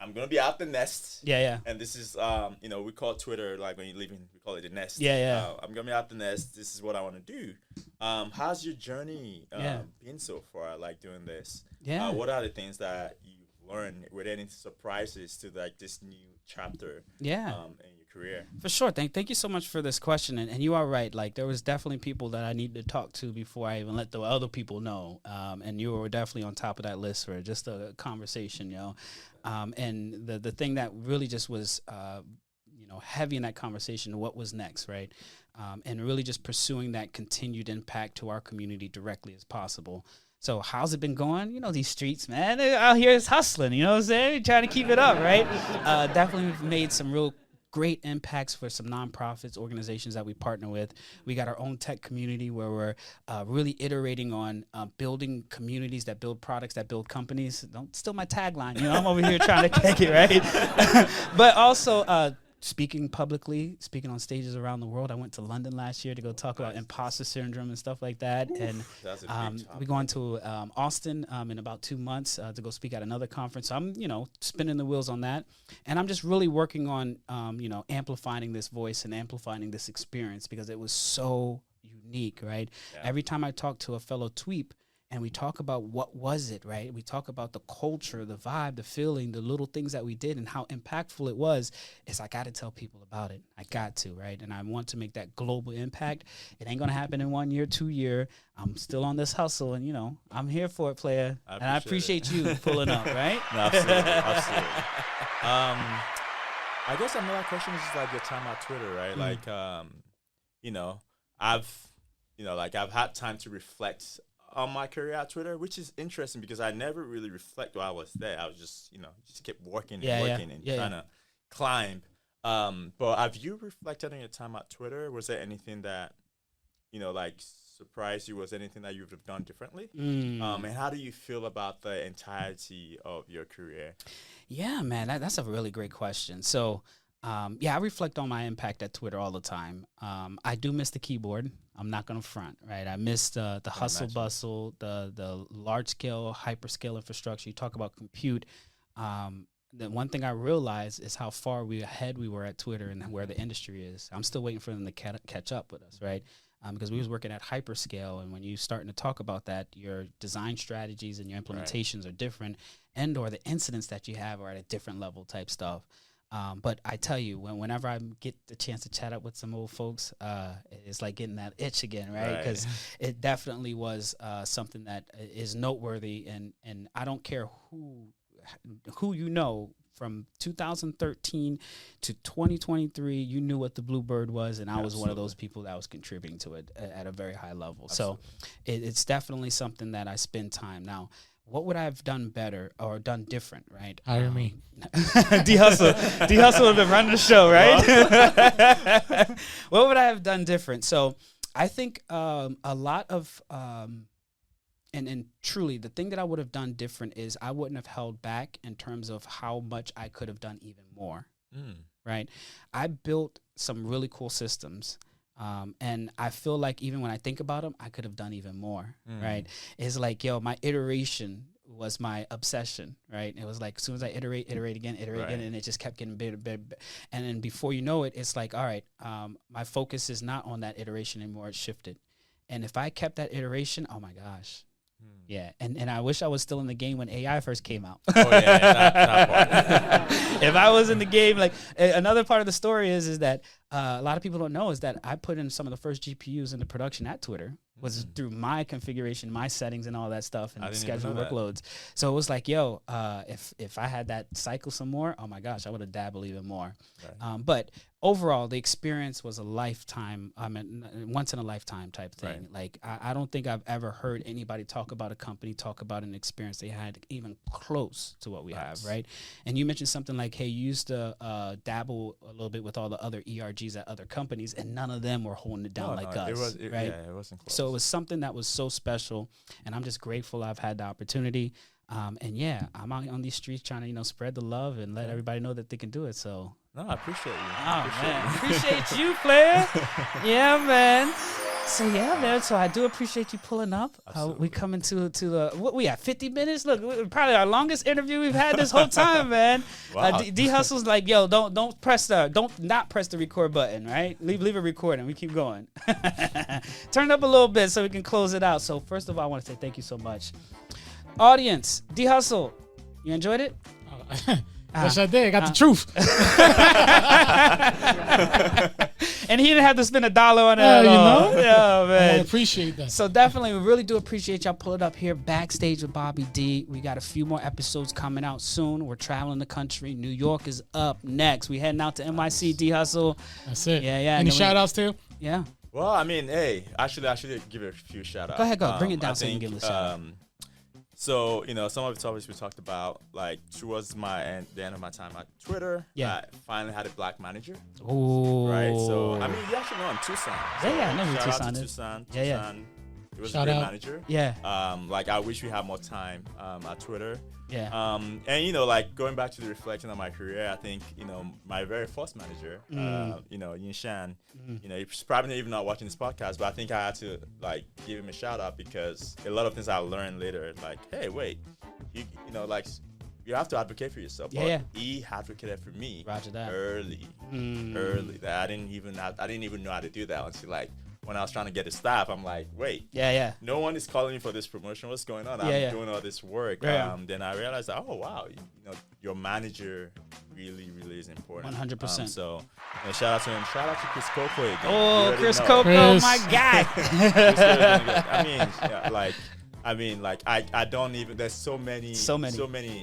Speaker 3: I'm going to be out the nest.
Speaker 1: Yeah.
Speaker 3: And this is, we call Twitter, like, when you're leaving, we call it the nest.
Speaker 1: Yeah.
Speaker 3: I'm going to be out the nest. This is what I want to do. How's your journey been so far, like, doing this?
Speaker 1: Yeah.
Speaker 3: What are the things that you learn? Were there any surprises to like this new chapter in your career?
Speaker 1: For sure. Thank you so much for this question. And you are right. Like there was definitely people that I needed to talk to before I even let the other people know. And you were definitely on top of that list for just a conversation, and the thing that really just was heavy in that conversation, what was next, right? And really just pursuing that continued impact to our community directly as possible. So how's it been going? These streets, man, out here is hustling, you know what I'm saying? Trying to keep it up, right? Definitely we've made some real great impacts for some nonprofits, organizations that we partner with. We got our own tech community where we're really iterating on building communities that build products, that build companies. Don't steal my tagline, I'm over here trying to take it, right? But also speaking publicly, speaking on stages around the world. I went to London last year to go talk about imposter syndrome and stuff like that. And we're going to Austin in about 2 months to go speak at another conference. So I'm, spinning the wheels on that. And I'm just really working on, amplifying this voice and amplifying this experience because it was so unique, right? Yeah. Every time I talk to a fellow Tweep, and we talk about what was it, right? We talk about the culture, the vibe, the feeling, the little things that we did and how impactful it was. It's I got to tell people about it. I got to, right? And I want to make that global impact. It ain't going to happen in 1 year, 2 year. I'm still on this hustle and, I'm here for it, player. I appreciate you pulling up, right?
Speaker 3: No, absolutely. I guess another question is just like your time at Twitter, right? Like, I've had time to reflect on my career at Twitter, which is interesting because I never really reflect while I was there. I was just, just kept working and trying to climb. But have you reflected on your time at Twitter? Was there anything that, like surprised you? Was there anything that you would have done differently? And how do you feel about the entirety of your career?
Speaker 1: Yeah, man, that's a really great question. So, I reflect on my impact at Twitter all the time. I do miss the keyboard. I'm not going to front, right? I miss the hustle bustle, the large scale, hyperscale infrastructure. You talk about compute. The one thing I realized is how far ahead we were at Twitter and where the industry is. I'm still waiting for them to catch up with us, right? Because we was working at hyperscale, and when you're starting to talk about that, your design strategies and your implementations are different, and/or the incidents that you have are at a different level type stuff. But I tell you, whenever I get the chance to chat up with some old folks, it's like getting that itch again, right? Because it definitely was something that is noteworthy, and I don't care who from 2013 to 2023, you knew what the Bluebird was, and I was one of those people that was contributing to it at a very high level.
Speaker 3: Absolutely.
Speaker 1: So it's definitely something that I spend time now. What would I have done better or done different, right?
Speaker 2: Hire me.
Speaker 1: D Hustle would have run the show, right? What would I have done different? So I think a lot of and truly the thing that I would have done different is I wouldn't have held back in terms of how much I could have done even more. Right? I built some really cool systems. And I feel like even when I think about them, I could have done even more, right? It's like, my iteration was my obsession, right? It was like, as soon as I iterate again, and it just kept getting bigger. And then before you know it, it's like, all right, my focus is not on that iteration anymore. It's shifted. And if I kept that iteration, oh my gosh. Yeah, and I wish I was still in the game when AI first came out.
Speaker 3: Oh yeah, that part.
Speaker 1: If I was in the game, like another part of the story is that a lot of people don't know is that I put in some of the first GPUs into production at Twitter was through my configuration, my settings, and all that stuff, and scheduling workloads. So it was like, if I had that cycle some more, oh my gosh, I would have dabbled even more. Right. But overall, the experience was a lifetime, once in a lifetime type thing. Right. Like, I don't think I've ever heard anybody talk about a company, talk about an experience they had even close to what we have, right? And you mentioned something like, hey, you used to dabble a little bit with all the other ERGs at other companies, and none of them were holding it down us, right?
Speaker 3: Yeah, it wasn't close.
Speaker 1: So it was something that was so special, and I'm just grateful I've had the opportunity. And yeah, I'm out on these streets trying to, spread the love and let everybody know that they can do it. So.
Speaker 3: No, I appreciate you.
Speaker 1: Oh, man. Appreciate you, player. Yeah, man. So, yeah, man. So, I do appreciate you pulling up. We coming to the, what we at, 50 minutes? Look, probably our longest interview we've had this whole time, man.
Speaker 3: Wow.
Speaker 1: D Hustle's like, yo, don't not press the record button, right? Leave a recording. We keep going. Turn it up a little bit so we can close it out. So, first of all, I want to say thank you so much. Audience, D Hustle, you enjoyed it?
Speaker 2: Yes, I did. I got the truth.
Speaker 1: And he didn't have to spend $1 on it at all. Yeah, man.
Speaker 2: I appreciate that.
Speaker 1: So definitely, we really do appreciate y'all pulling up here backstage with BobbyD. We got a few more episodes coming out soon. We're traveling the country. New York is up next. We heading out to NYC, D Hustle.
Speaker 2: That's it.
Speaker 1: Yeah.
Speaker 2: Any shout outs too?
Speaker 1: Yeah.
Speaker 3: Well, I mean, hey, I should give a few shout outs.
Speaker 1: Go ahead, bring it down so you can give it a shout out.
Speaker 3: So, some of the topics we talked about, like towards the end of my time at Twitter, I finally had a black manager.
Speaker 1: Ooh.
Speaker 3: Right? So, I mean, you actually know I'm Tucson. So
Speaker 1: I know who
Speaker 3: shout
Speaker 1: Tucson
Speaker 3: out to
Speaker 1: is.
Speaker 3: Tucson.
Speaker 1: Yeah.
Speaker 3: It was
Speaker 2: Shout
Speaker 3: a great
Speaker 2: out.
Speaker 3: manager.
Speaker 1: Yeah.
Speaker 3: I wish we had more time at Twitter.
Speaker 1: Yeah.
Speaker 3: And going back to the reflection of my career, I think my very first manager, Yin Shan, he's probably even not watching this podcast, but I think I had to give him a shout out because a lot of things I learned later, like, hey, wait, you have to advocate for yourself.
Speaker 1: Yeah.
Speaker 3: He advocated for me.
Speaker 1: Roger that.
Speaker 3: Early. That I didn't even know how to do that until when I was trying to get a staff, I'm like, wait.
Speaker 1: Yeah.
Speaker 3: No one is calling me for this promotion. What's going on? I'm doing all this work.
Speaker 1: Yeah.
Speaker 3: Then I realized, oh, wow, your manager really, really is important.
Speaker 1: 100%.
Speaker 3: So shout out to him. Shout out to Chris Coco again.
Speaker 1: Oh, Chris Coco,
Speaker 2: Chris.
Speaker 1: my guy.
Speaker 3: I don't even, there's so many, TJ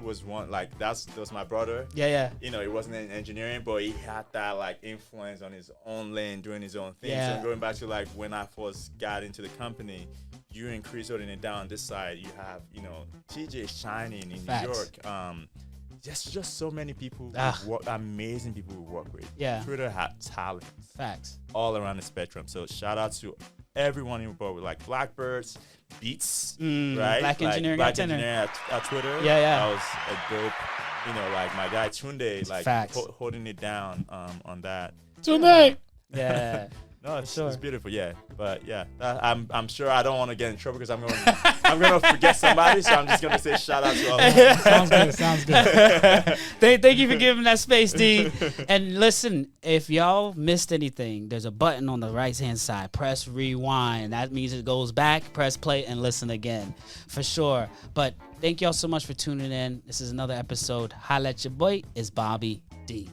Speaker 3: was one, that was my brother.
Speaker 1: Yeah.
Speaker 3: He wasn't in engineering, but he had that influence on his own lane, doing his own thing.
Speaker 1: Yeah.
Speaker 3: So going back to when I first got into the company, you and Chris holding it down this side, you have, TJ shining in
Speaker 1: Facts.
Speaker 3: New York. Just so many people, amazing people we work with.
Speaker 1: Yeah.
Speaker 3: Twitter had talent.
Speaker 1: Facts.
Speaker 3: All around the spectrum. So shout out to everyone involved with Blackbirds, Beats, right?
Speaker 1: Black Engineering
Speaker 3: at Twitter.
Speaker 1: Yeah.
Speaker 3: That was a dope, my guy Tunde, holding it down on that.
Speaker 2: Tunde!
Speaker 1: Yeah.
Speaker 3: No, it's beautiful, yeah. But yeah, I'm sure I don't want to get in trouble because I'm gonna forget somebody, so I'm just gonna say shout out to all of them.
Speaker 2: Sounds good.
Speaker 1: Thank you for giving that space, D. And listen, if y'all missed anything, there's a button on the right-hand side. Press rewind. That means it goes back, press play, and listen again. For sure. But thank y'all so much for tuning in. This is another episode. Holla at your boy. It's Bobby D.